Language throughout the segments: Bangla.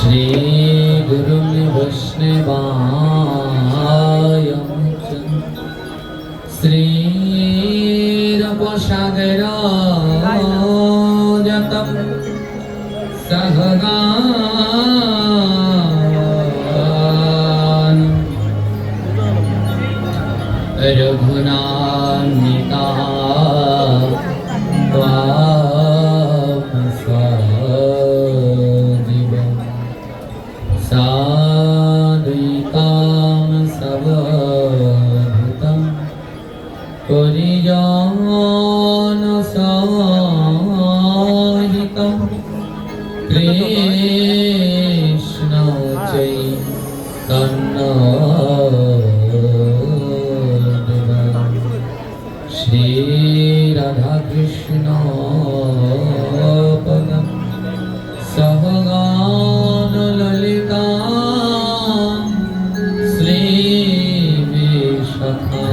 श्री गुरु वैष्णवाय श्री रघुसागराजतं सहगान रघुनान्विता साद्वैतां सवभूतं परिजनसहितं कृष्ण चैतन्य श्री राधा कृष्ण पदं सहगान ललिता श्री विशाखा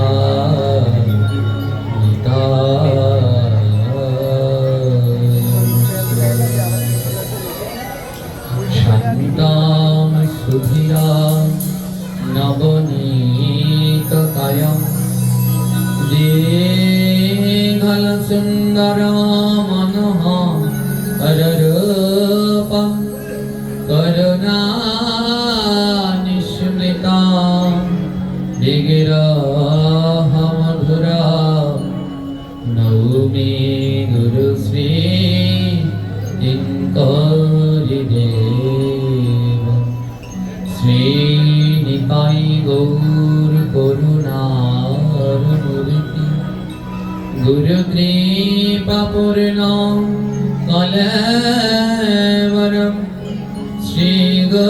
शान्तां सुधिरां नवनीतकायं दीर्घलसुन्दरमनोहररूपं करुणानिस्मृतां विग्रहमधुरां नौमि गुरुश्री किङ्करिदेवं श्रीनिताय गौर करुणारनुरिति गुरुकृपापूर्णं कलेवरं श्रीगुरुमुरलीदासं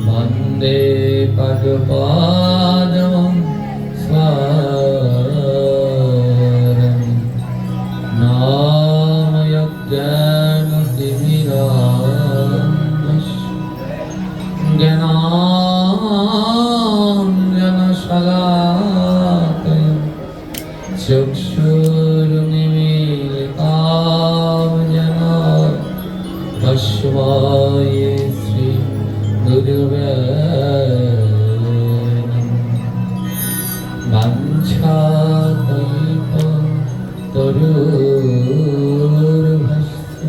वन्दे पदपद्मं स्वारं ज्ञानाञ्जनशलाकया चक्षुरुन्मीलितं येन तस्मै श्रीगुरवे नमः। वाञ्छाकल्पतरुर्भस्य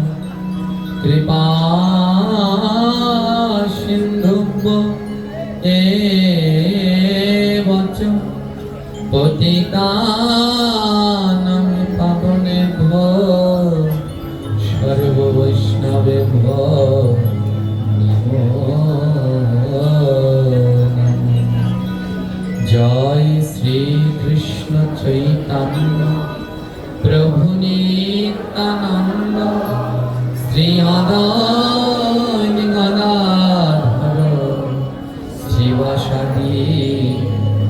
कृपा सिन्धुभ्यो एव च पतितानां पावनेभ्यो सर्ववैष्णवेभ्यो नमो नमः। जय श्री कृष्ण चैतन्य प्रभु नित्यानंद श्री अद्वैत गदाधर शिवासादि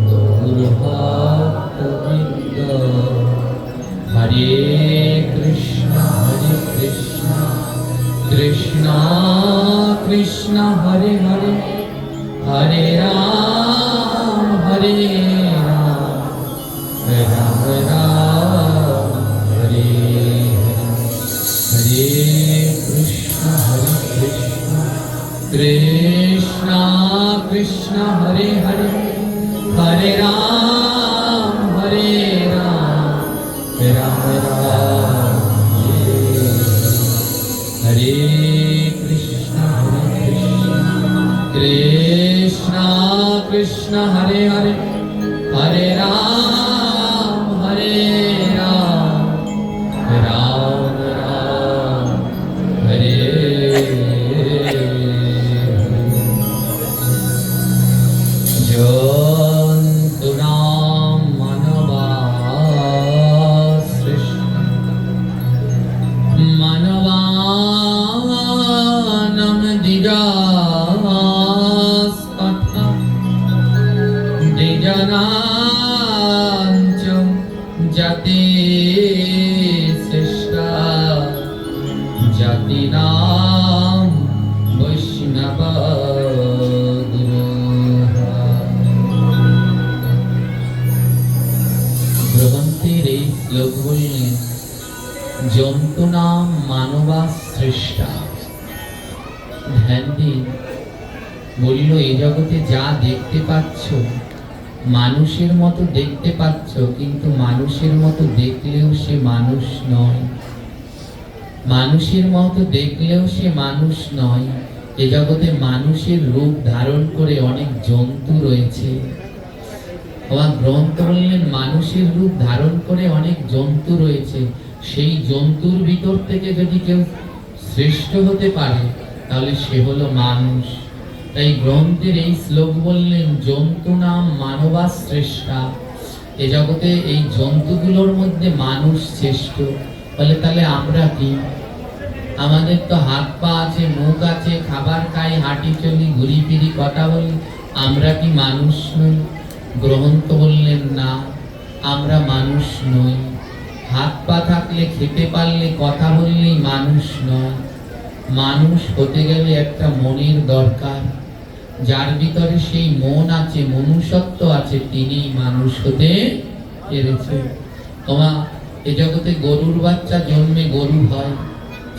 गौरभक्तवृन्द। हरे कृष्ण कृष्ण कृष्ण हरे हरे हरे राम राम राम हरे हरे कृष्ण कृष्ण कृष्ण हरे हरे हरे राम राम राम हरे कृष्ण कृष्ण कृष्ण हरे हरे हरे राम राम राम हरे जन्तु नाम मनवानम दिजास्पथा दिजनाञ्च जाति श्रेष्ठा जातिनां वैष्णव জন্তুনাম মানবা সৃষ্টা। ধ্যান দিন, বলল এই জগতে যা দেখতে পাচ্ছ মানুষের মতো দেখতে পাচ্ছ, কিন্তু মানুষের মতো দেখলেও সে মানুষ নয়। মানুষের মতো দেখলেও সে মানুষ নয়। এ জগতে মানুষের রূপ ধারণ করে অনেক জন্তু রয়েছে। আমার গ্রন্থ বললেন মানুষের রূপ ধারণ করে অনেক জন্তু রয়েছে, সেই জন্তুর ভিতর থেকে যদি কেউ শ্রেষ্ঠ হতে পারে তাহলে সে হলো মানুষ। তাই গ্রন্থের এই শ্লোক বললেন জন্তু নাম মানবা শ্রেষ্ঠা। এ জগতে এই জন্তুগুলোর মধ্যে মানুষ শ্রেষ্ঠ। বলে তাহলে আমরা কি? আমাদের তো হাত পা আছে, মুখ আছে, খাবার খাই, হাঁটি চলি, ঘুরি ফিরি, কথা বলি, আমরা কি মানুষ নই? গ্রন্থ বললেন না, আমরা মানুষ নই। হাত পা থাকলে, খেতে পারলে, কথা বললেই মানুষ নয়। মানুষ হতে গেলে একটা মনের দরকার। যার ভিতরে সেই মন আছে, মনুষ্যত্ব আছে, তিনি মানুষ হতে পেরেছে। তোমার এ জগতে গরুর বাচ্চা জন্মে গরু হয়,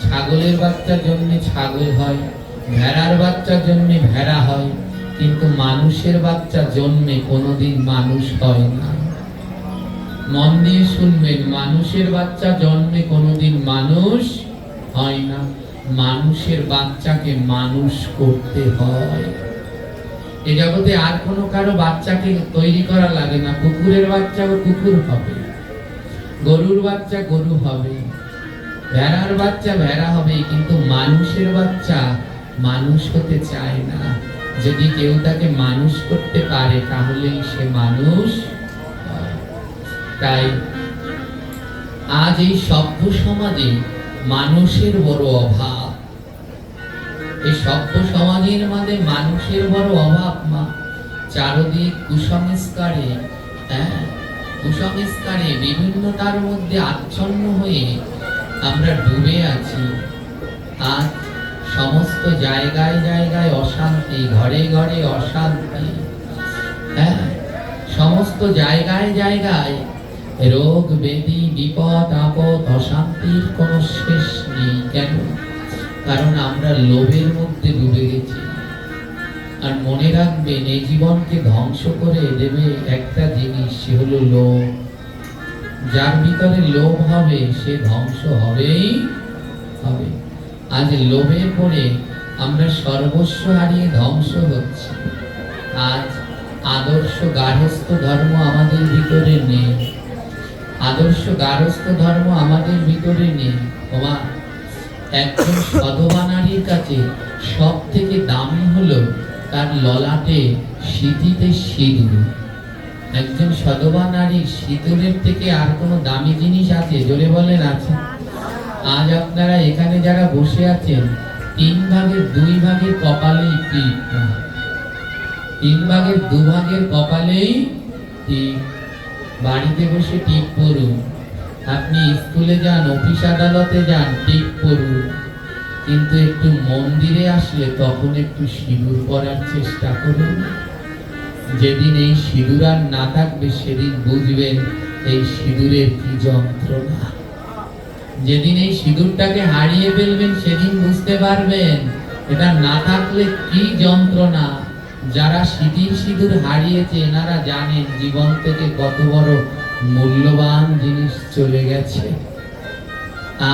ছাগলের বাচ্চা জন্মে ছাগল হয়, ভেড়ার বাচ্চা জন্মে ভেড়া হয়, কিন্তু মানুষের বাচ্চা জন্মে কোনোদিন মানুষ হয় না। মন দিয়ে শুনবেন, মানুষের বাচ্চা জন্মে কোনোদিন মানুষ হয় না। মানুষের বাচ্চাকে মানুষ করতে হয়। এ জগতে আর কোনো কারো বাচ্চাকে তৈরি করা লাগে না। কুকুরের বাচ্চাও কুকুর হবে, গরুর বাচ্চা গরু হবে, ভেড়ার বাচ্চা ভেড়া হবে, কিন্তু মানুষের বাচ্চা মানুষ হতে চায় না। যদি কেউ তাকে মানুষ করতে পারে তাহলেই সে মানুষ হয়। তাই আজ এই সভ্য সমাজে মানুষের বড় অভাব। এই সভ্য সমাজের মধ্যে মানুষের বড় অভাব। চারদিক কুসংস্কারে, কুসংস্কারে বিভিন্নতার মধ্যে আচ্ছন্ন হয়ে আমরা ডুবে আছি। আজ সমস্ত জায়গায় জায়গায় অশান্তি, ঘরে ঘরে অশান্তি, সমস্ত জায়গায় জায়গায় রোগ ব্যাধি, বিপদ আপদ, অশান্তির কোনো শেষ নেই। কেন? কারণ আমরা লোভের মধ্যে ডুবে গেছি। আর মনে রাখবেন, এই জীবনকে ধ্বংস করে দেবে একটা জিনিস, সে হলো লোভ। যার ভিতরে লোভ হবে সে ধ্বংস হবেই হবে। আজ লোভে পড়ে আমরা সর্বস্ব হারিয়ে ধ্বংস হচ্ছি। আজ আদর্শ গার্হস্থ ধর্ম আমাদের ভিতরে নেই। আদর্শ গার্হস্থ ধর্ম আমাদের ভিতরে নেই। একজন সধবা নারীর কাছে সব থেকে দামি হলো তার ললাটে সিঁথিতে সিঁদুর। একজন সধবা নারীর সিঁদুরের থেকে আর কোনো দামি জিনিস আছে? জোরে বলেন, আছে? আজ আপনারা এখানে যারা বসে আছেন, 3 ভাগের 2 ভাগের কপালেই টিপ, 3 ভাগের 2 ভাগের কপালেই টিপ। বাড়িতে বসে টিপ পড়ুন, আপনি স্কুলে যান, অফিস আদালতে যান, টিপ পড়ুন, কিন্তু একটু মন্দিরে আসলে তখন একটু সিঁদুর পরার চেষ্টা করুন। যেদিন এই সিঁদুর আর না থাকবে সেদিন বুঝবেন এই সিঁদুরের কি যন্ত্রণা। যেদিন এই সিঁদুরটাকে হারিয়ে ফেলবেন সেদিন বুঝতে পারবেন এটা না থাকলে কি যন্ত্রণা। যারা সিঁদুর হারিয়েছে এনারা জানেন জীবন থেকে কত বড় মূল্যবান জিনিস চলে গেছে।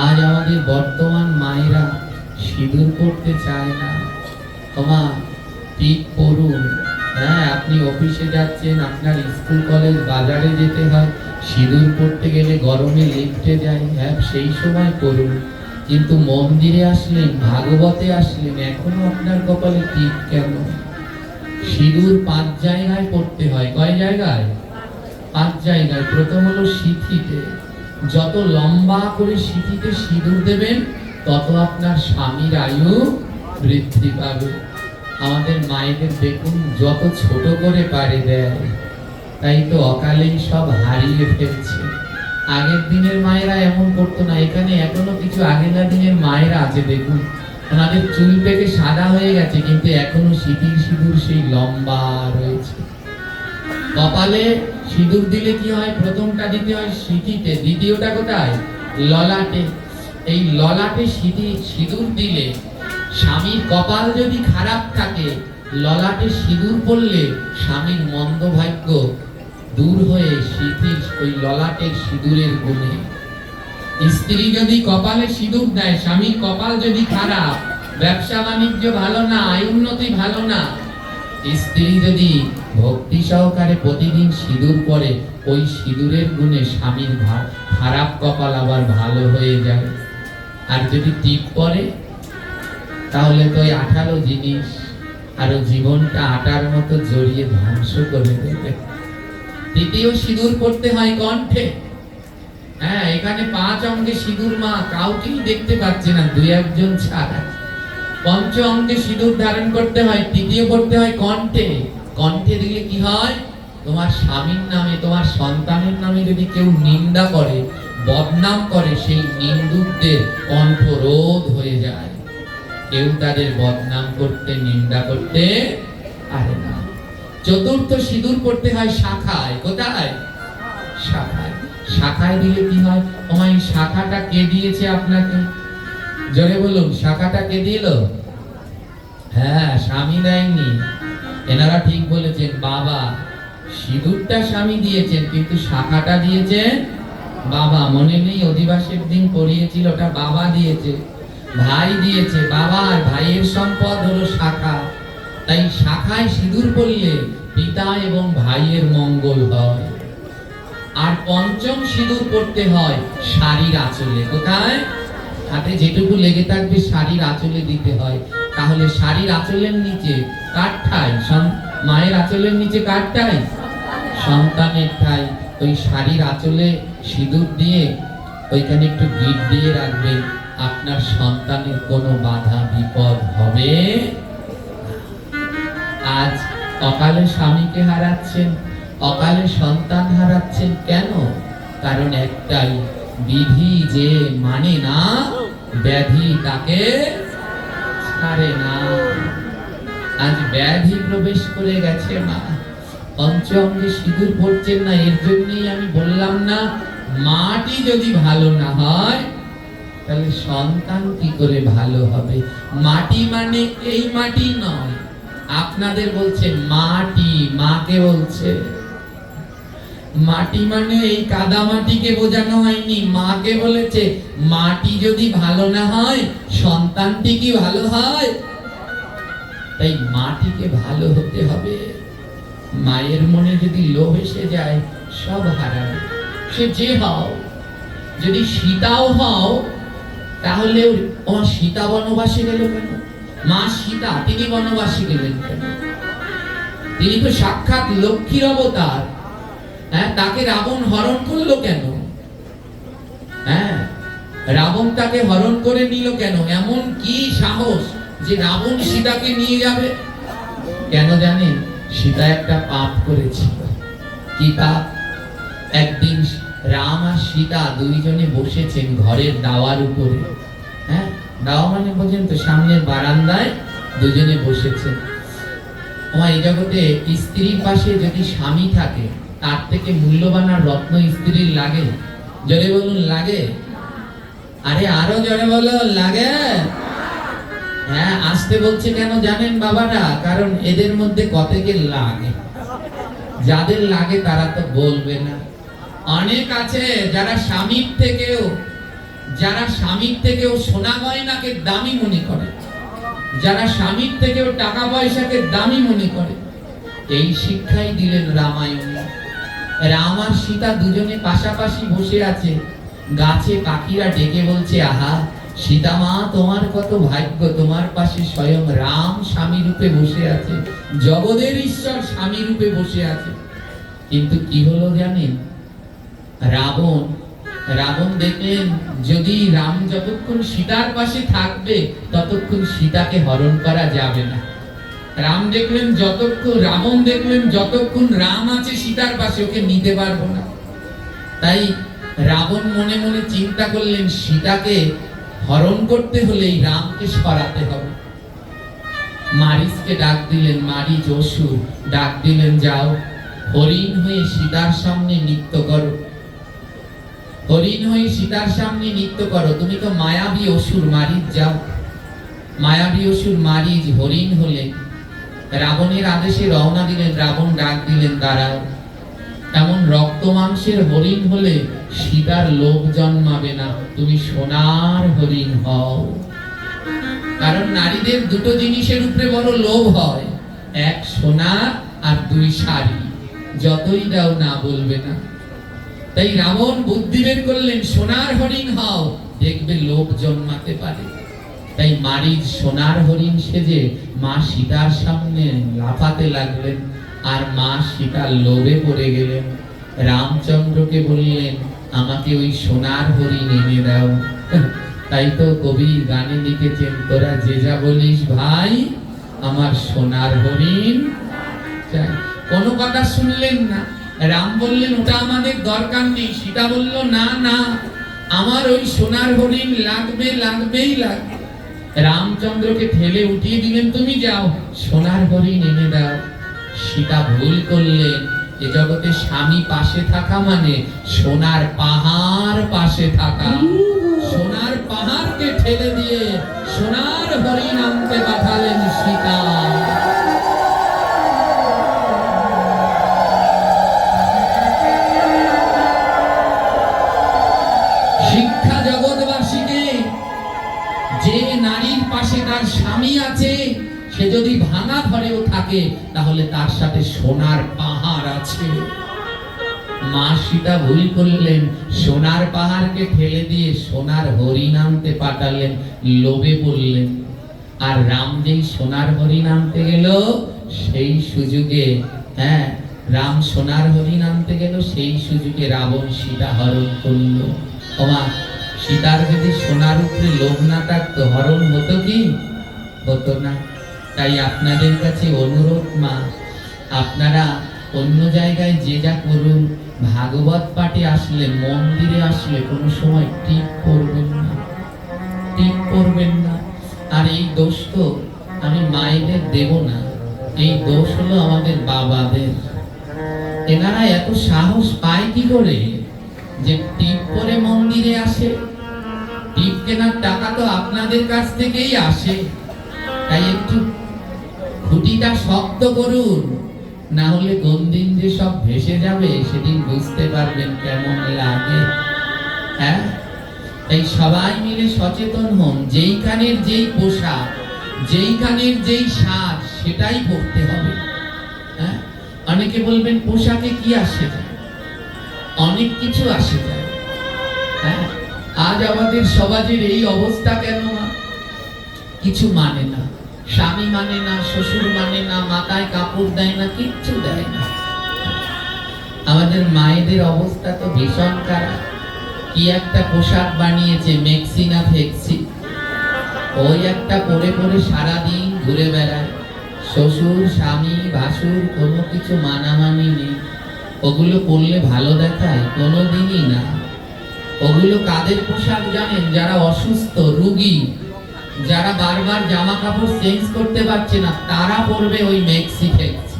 আজ আমাদের বর্তমান মায়েরা সিঁদুর পড়তে চায় না। টিপ পড়ুন। আপনি অফিসে যাচ্ছেন, আপনার স্কুল কলেজ বাজারে যেতে হয়, সিঁদুর পড়তে গেলে গরমে লিফটে যায়, সেই সময় পড়ুন। কিন্তু মন্দিরে আসলেন, ভাগবতে আসলেন, এখনো আপনার কপালে টিপ কেন? সিঁদুর 5 জায়গায় পড়তে হয়। কয় জায়গায়? 5 জায়গায়। প্রথম হলো সিঁথিতে। যত লম্বা করে সিঁথিতে সিঁদুর দেবেন তত আপনার স্বামীর আয়ু বৃদ্ধি পাবে। আমাদের মায়েদের দেখুন যত ছোট করে পারে দেয়, তাই তো অকালেই সব হারিয়ে ফেলছে। আগের দিনের মায়েরা এমন করতো না। এখানে এখনো কিছু আগেকার দিনের মায়েরা আছে, দেখুন ওনাদের চুল পেকে সাদা হয়ে গেছে, কিন্তু এখনো সিঁথির সিঁদুর সেই লম্বা রয়েছে। কপালে সিঁদুর দিলে কি হয়? প্রথমটা দিতে হয় সিঁথিতে, দ্বিতীয়টা কোথায়? ললাটে। এই ললাটে সিঁদুর দিলে, স্বামীর কপাল যদি খারাপ থাকে, ললাটে সিঁদুর পড়লে স্বামীর মন্দ ভাগ্য দূর হয়ে স্মৃতির ওই ললাটের সিঁদুরের গুণে। স্ত্রী যদি কপালে সিঁদুর দেয়, স্বামীর কপাল যদি খারাপ, ব্যবসা বাণিজ্য ভালো না, আয় উন্নতি ভালো না, স্ত্রী যদি ভক্তি সহকারে প্রতিদিন সিঁদুর পরে, ওই সিঁদুরের গুণে স্বামীর খারাপ কপাল আবার ভালো হয়ে যায়। আর যদি টিপ পরে, তাহলে তো ওই আঠালো জিনিস আরো জীবনটা আটার মতো জড়িয়ে ধ্বংস করে দেবে। তৃতীয় সিঁদুর পড়তে হয় কণ্ঠে। হ্যাঁ, এখানে 5 অঙ্গে সিঁদুর মা কাউকেই দেখতে পাচ্ছে না, 2-1 ছাড়া। 5 অঙ্গে সিঁদুর ধারণ করতে হয়, তৃতীয় পড়তে হয় কণ্ঠে। কণ্ঠে দিলে কি হয়? তোমার স্বামীর নামে, তোমার সন্তানের নামে যদি কেউ নিন্দা করে, বদনাম করে, সেই নিন্দুকদের কণ্ঠ রোধ হয়ে যায়। কেউ তাদের বদনাম করতে, নিন্দা করতে পারে না। চতুর্থ সিঁদুর পড়তে হয় শাখায়। কোথায়? শাখায়। শাখায় দিলে কি হয়? তোমার এই শাখাটা কে দিয়েছে আপনাকে? জোরে বলুন, শাখাটা কে দিল? হ্যাঁ, স্বামী দেয়নি। এনারা ঠিক বলেছেন, বাবা। সিঁদুরটা স্বামী দিয়েছেন, কিন্তু শাখাটা দিয়েছেন বাবা। মনে নেই অধিবাসের দিন পড়িয়েছিল, ওটা বাবা দিয়েছে, ভাই দিয়েছে। বাবা আর ভাইয়ের সম্পদ হলো শাখা। তাই শাখায় সিঁদুর পড়লে পিতা এবং ভাইয়ের মঙ্গল হয়। আর পঞ্চম সিঁদুর পড়তে হয় শাড়ির আঁচলে। কোথায়? হাতে যেটুকু লেগে থাকবে শাড়ির আঁচলে দিতে হয়। তাহলে শাড়ির আঁচলের নিচে কার ঠাঁই? মায়ের আঁচলের নিচে কার ঠাঁই? সন্তানের ঠাঁই। ওই শাড়ির আঁচলে সিঁদুর দিয়ে ওইখানে একটু গিট দিয়ে রাখবেন, আপনার সন্তানের কোনো বাধা বিপদ হবে। আজ অকালে স্বামীকে হারাচ্ছেন, অকালে সন্তান হারাচ্ছেন, কেন? কারণ একটাই, বিধি যে মানে না, ব্যাধি তাকে ছাড়ে না। আজ ব্যাধি প্রবেশ করে গেছে মা। পঞ্চঅঙ্গে সিঁদুর পড়ছেন না, এর জন্যই আমি বললাম না, মাটি যদি ভালো না হয় তাহলে সন্তান কি করে ভালো হবে? মাটি মানে এই মাটি নয়, আপনাদের বলছে মাটি, মাকে বলছে। মাটি মানে এই কাদা মাটিকে বোঝানো হয়নি, মাকে বলেছে। মাটি যদি ভালো না হয়, সন্তানটি কি ভালো হয়? তাই মাটিকে ভালো হতে হবে। মায়ের মনে যদি লোভ এসে যায়, সব হারাবে। সে যে হও, যদি সীতাও হও, তাহলে আমার সীতা বনবাসী গেল কেন? মা সীতা, তিনি বনবাসী গেলেন কেন? তিনি তো সাক্ষাৎ লক্ষ্মীর অবতার। হ্যাঁ, তাকে রাবণ হরণ করলো কেন? হ্যাঁ, রাবণ তাকে হরণ করে নিল কেন? এমন কি সাহস যে রাবণ সীতাকে নিয়ে যাবে? কেন জানেন? সীতা একটা পাপ করেছিল। কি পাপ? একদিন রাম আর সীতা দুইজনে বসেছেন ঘরের দাওয়ার উপরে। হ্যাঁ, দাওয়া মানে বোঝেন তো, সামনের বারান্দায় দুজনে বসেছেন। আমার এই জগতে স্ত্রীর পাশে যদি স্বামী থাকে, তার থেকে মূল্যবান আর রত্ন স্ত্রীর লাগে? জোরে বলুন, লাগে? আরে আরো জোরে বলুন, লাগে? হ্যাঁ, আসতে বলছে কেন জানেন বাবারা? কারণ এদের মধ্যে কতকে লাগে। যাদের লাগে তারা তো বলবে না। অনেক আছে যারা স্বামীর থেকেও সোনা গয়নাকে দামি মনে করে, যারা স্বামীর থেকেও টাকা পয়সাকে দামি মনে করে। এই শিক্ষাই দিলেন রামায়ণে। রাম আর সীতা দুজনে পাশাপাশি বসে আছে, গাছে পাখিরা ডেকে বলছে, আহা সীতা মা, তোমার কত ভাগ্য, তোমার পাশে স্বয়ং রাম স্বামী রূপে বসে আছে, জগতের ঈশ্বর স্বামী রূপে বসে আছে। কিন্তু কি হলো জানেন? রাবণ দেখলেন যদি রাম যতক্ষণ সীতার পাশে থাকবে, ততক্ষণ সীতাকে হরণ করা যাবে না। রাবণ দেখলেন যতক্ষণ রাম আছে সীতার পাশে, ওকে নিতে পারবো না। তাই রাবণ মনে মনে চিন্তা করলেন, সীতাকে হরণ করতে হলেই রামকে সরাতে হবে। মারিচকে ডাক দিলেন, মারিচ অসুর ডাক দিলেন, যাও হরিণ হয়ে সীতার সামনে নৃত্য করো। হরিণ হয়ে সীতার সামনে নৃত্য করো। তুমি তো মায়াবী অসুর মারিচ যাও। মায়াবী অসুর মারিচ হরিণ হলে রাবণের আদেশে রওনা দিলেন। রাবণ ডাক দিলেন, দাঁড়াও। এমন রক্ত মাংসের হরিণ হলে সীতার লোভ জন্মাবে না, তুমি সোনার হরিণ হও। কারণ নারীদের দুটো জিনিসের উপরে বড় লোভ হয়, এক সোনা আর দুই শাড়ি, যতই দাও না বলবে না। তাই রাবণ বুদ্ধি বের করলেন, সোনার হরিণ হও, দেখবে লোভ জন্মাতে পারে। তাই মারিচ সোনার হরিণ সেজে মা সীতার সামনে লাফাতে লাগলেন, আর মা সীতা লোভে পড়ে গেলেন। রামচন্দ্রকে বললেন, আমাকে ওই সোনার হরিণ এনে দাও। তাই তো কবি গানে লিখেছেন, তোরা যে যা বলিস ভাই, আমার সোনার হরিণ চাই। কোনো কথা শুনলেন না। রাম বললেন, ওটা আমাদের দরকার নেই। সীতা বলল, না না, আমার ওই সোনার হরিণ লাগবে, লাগবেই লাগবে। রামচন্দ্রকে ঠেলে উঠিয়ে দিলেন, তুমি যাও, সোনার হরিণ এনে দাও। সীতা ভুল করলেন। এ জগতে স্বামী পাশে থাকা মানে সোনার পাহাড় পাশে থাকা। সোনার পাহাড়কে ঠেলে দিয়ে সোনার হরিণ আনতে পাঠালেন সীতা। শিক্ষা জগৎবাসীকে, যে নারীর পাশে তার স্বামী আছে, সে যদি ভাঙা ঘরেও থাকে তাহলে তার সাথে সোনার পাহাড় আছে। মা সীতা ভুল করলেন, সোনার পাহাড়কে ঠেলে দিয়ে সোনার হরিণ আনতে পাঠালেন, লোভে পড়লেন। আর রাম যেই সোনার হরিণ আনতে গেল, সেই সুযোগে রাম সোনার হরিণ আনতে গেল, সেই সুযোগে রাবণ সীতা হরণ করল। ওমা, সীতার যদি সোনার উপরে লোভ না থাকতো, হরণ হতো কি? হতো না। তাই আপনাদের কাছে অনুরোধ, মা, আপনারা অন্য জায়গায় যে যা করুন, ভাগবত পাঠে আসলে, মন্দিরে আসলে কোনো সময় টিপ করবেন না, টিপ করবেন না। আর এই দোষ তো আমি মায়েদের দেব না, এই দোষ হলো আমাদের বাবাদের। এনারা এত সাহস পায় কি করে যে টিপ করে মন্দিরে আসে? টিপ কেনার টাকা তো আপনাদের কাছ থেকেই আসে। তাই একটু খুঁটিটা শক্ত করুন, না হলে কোন দিন যে সব ভেসে যাবে সেদিন বুঝতে পারবেন কেমন লাগে। তাই সবাই মিলে সচেতন হন। যেইখানের যেই পোশাক, যেইখানের যেই স্বাদ, সেটাই পড়তে হবে। অনেকে বলবেন, পোশাকে কি আসে যায়? অনেক কিছু আসে যায়। আজ আমাদের সমাজের এই অবস্থা কেন? কিছু মানে না, স্বামী মানে না, শ্বশুর মানে না, মাথায় কাপড় দেয় না, কিচ্ছু দেয় না। আমাদের মায়েদের অবস্থা তো ভীষণ খারাপ। কি একটা পোশাক বানিয়েছে, মেক্সি না ফেক্সি, ওই একটা পরে পরে সারাদিন ঘুরে বেড়ায়। শ্বশুর, স্বামী, ভাসুর কোনো কিছু মানামানি নেই। ওগুলো পরলে ভালো দেখায়? কোনোদিনই না। ওগুলো কাদের পোশাক জানেন? যারা অসুস্থ, রোগী, যারা বারবার জামা কাপড় চেঞ্জ করতে পারছে না, তারা পরবে ওই মেক্সি ফেক্সি।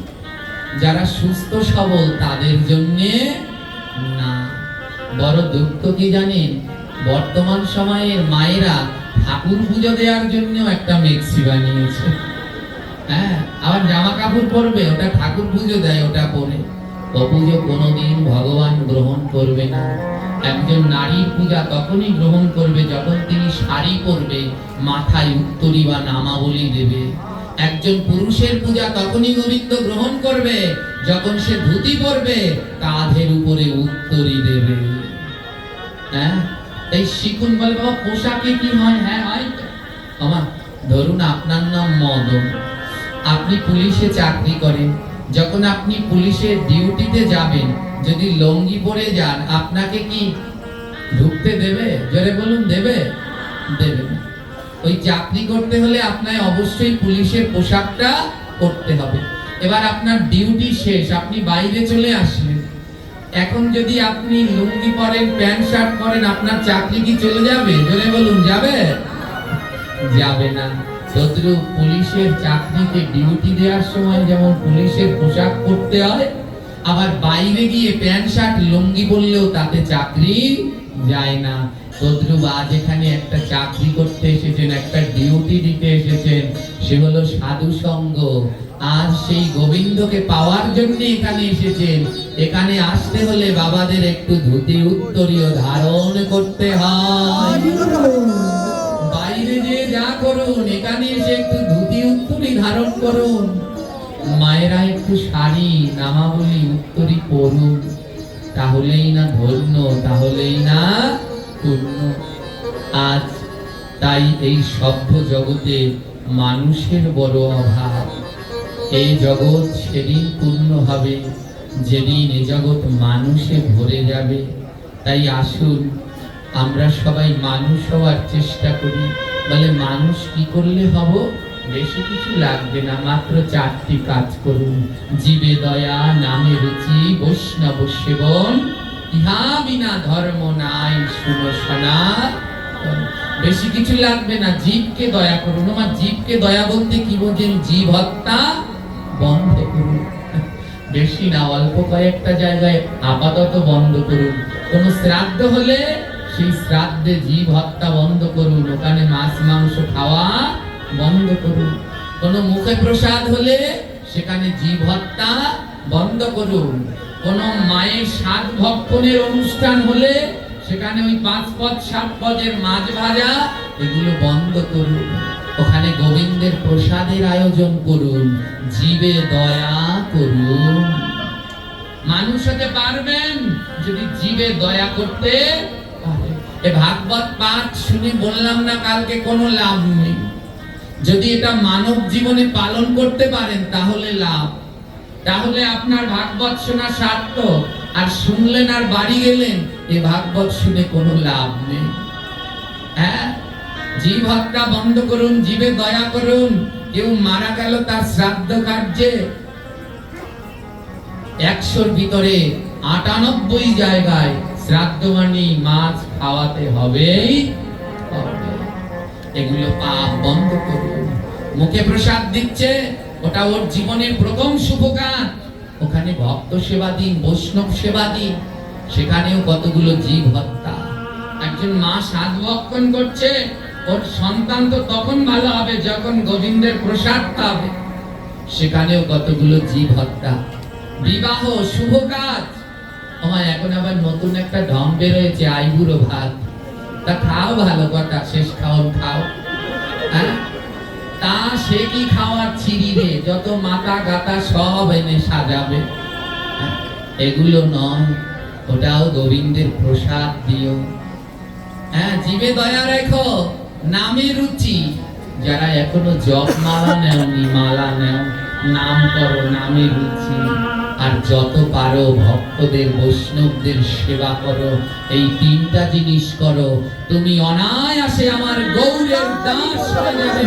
যারা সুস্থ সবল তাদের জন্য না। বড় দুঃখ কি জানেন? বর্তমান সময়ের মায়েরা ঠাকুর পুজো দেওয়ার জন্য একটা মেক্সি বানিয়েছে। আবার জামা কাপড় পরবে, ওটা ঠাকুর পুজো দেয়, ওটা পরে। ও পুজো কোনোদিন ভগবান গ্রহণ করবে না। একজন নারীর পূজা তখনই গ্রহণ করবে যখন তিনি শাড়ি পরবে, মাথায় উত্তরী বা নামাবলী দেবে। একজন পুরুষের পূজা তখনই গোবিন্দ গ্রহণ করবে যখন সে ধুতি পরবে, কাঁধের উপরে উত্তরী দেবে। তাই শিখুন। বলে, বাবা পোশাকে কি হয়? হ্যাঁ হয়। আমার ধরুন আপনার নাম মদন, আপনি পুলিশে চাকরি করেন। যখন আপনি পুলিশের ডিউটিতে যাবেন, যদি লঙ্গি পরে যান, আপনাকে কি ঢুকতে দেবে? জোরে বলুন, দেবে? দেবে না। ওই চাকরি করতে হলে আপনাকে অবশ্যই পুলিশের পোশাকটা পরতে হবে। এবার আপনার ডিউটি শেষ, আপনি বাইরে চলে আসলেন। এখন যদি আপনি লুঙ্গি পরেন, প্যান্ট শার্ট পরেন, আপনার চাকরি কি চলে যাবে? জোরে বলুন, যাবে? যাবে না। তদ্রূপ পুলিশের চাকরিতে ডিউটি দেওয়ার সময় যেমন পুলিশের পোশাক পরতে হয়, আবার বাইরে গিয়ে প্যান্ট শার্ট লুঙ্গি পরলেও তাতে চাকরি যায় না। তদ্রুপ আজ এখানে একটা চাকরি করতে এসেছেন, একটা ডিউটি দিতে এসেছেন, সে হলো সাধু সঙ্গ। আজ সেই গোবিন্দকে পাওয়ার জন্য এখানে এসেছেন। এখানে আসতে হলে বাবাদের একটু ধুতি উত্তরীয় ধারণ করতে হয়। বাইরে যে যা করুন, এখানে এসে একটু ধুতি উত্তরী ধারণ করুন। মায়েরা একটু শাড়ি নামাবলী উত্তরী পরুন, তাহলেই না ধন্য, তাহলেই না পূর্ণ। আজ তাই এই সভ্য জগতে মানুষের বড় অভাব। এই জগৎ সেদিন পূর্ণ হবে যেদিন এই জগৎ মানুষে ভরে যাবে। তাই আসুন আমরা সবাই মানুষ হওয়ার চেষ্টা করি। বলে মানুষ কি করলে হব? বেশি কিছু লাগবে না, মাত্র 4টি কাজ করুন। জীবে দয়া, নামে রুচি, বৈষ্ণব সেবন, ইহা বিনা ধর্ম নাই শুনো সনাতন। বেশি কিছু লাগবে না, জীবকে দয়া করুন। আমার জীবকে দয়া বলতে কি বোঝেন? জীব হত্যা বন্ধ করুন। বেশি না, অল্প কয়েকটা জায়গায় আপাতত বন্ধ করুন। কোন শ্রাদ্ধ হলে সেই শ্রাদ্ধে জীব হত্যা বন্ধ করুন, ওখানে মাছ মাংস খাওয়া বন্ধ করুন। কোন মুখে প্রসাদ হলে সেখানে জীব হত্যা বন্ধ করুন। কোন মায়ের সাত ভক্ষণের অনুষ্ঠান হলে সেখানে ওই 5 পদ 7 পদের মাছ ভাজা এগুলো বন্ধ করুন। ওখানে গোবিন্দের প্রসাদের আয়োজন করুন। জীবে দয়া করুন। মানুষ হতে পারবেন যদি জীবে দয়া করতে পারেন। এ ভাগবত পাঠ শুনে বললাম না কালকে কোনো লাভ নেই। যদি এটা মানব জীবনে পালন করতে পারেন তাহলে লাভ। তাহলে আপনার ভাগবত শোনা সার্থক। আর শুনলেন আর বাড়ি গেলেন, এ ভাগবত শুনে কোনো লাভ নেই। হ্যাঁ, জীব হত্যা বন্ধ করুন, জীবে দয়া করুন। কেউ মারা গেল, তার শ্রাদ্ধ কার্যে 100-র ভিতরে 98 জায়গায় শ্রাদ্ধ মানে মাছ খাওয়াতে হবেই হবে। এগুলো পাপ বন্ধ করুন। মুখে প্রসাদ দিচ্ছে, ওটা ওর জীবনের প্রথম শুভ কাজ। ওখানে ভক্ত সেবা দিন, বৈষ্ণব সেবা দিন, সেখানেও কতগুলো জীব হত্যা। একজন মা সাধ ভক্ষণ করছে, ওর সন্তান তো তখন ভালো হবে যখন গোবিন্দের প্রসাদ পাবে, সেখানেও কতগুলো জীব হত্যা। বিবাহ শুভ কাজ। আমার এখন আবার নতুন একটা ঢং বেরোয়েছে, আইবুড়ো ভাত। তা খাও, ভালো কথা, শেষ খাওন খাও। হ্যাঁ, তা সে কি খাওয়ার চিড়ি রে, যত মাথা গাতা সব এনে সাজাবে। এগুলো নয়, ওটাও গোবিন্দের প্রসাদ দিও। হ্যাঁ, জীবে দয়া রেখো, নামে রুচি। যারা এখনো জপ মালা নেওনি, মালা নেও, নাম করো, নামে রুচি। আর যত পারো ভক্তদের, বৈষ্ণবদের সেবা করো। এই 3টা জিনিস করো, তুমি অনায়াসে আমার গৌরের দাস হয়ে যাবে।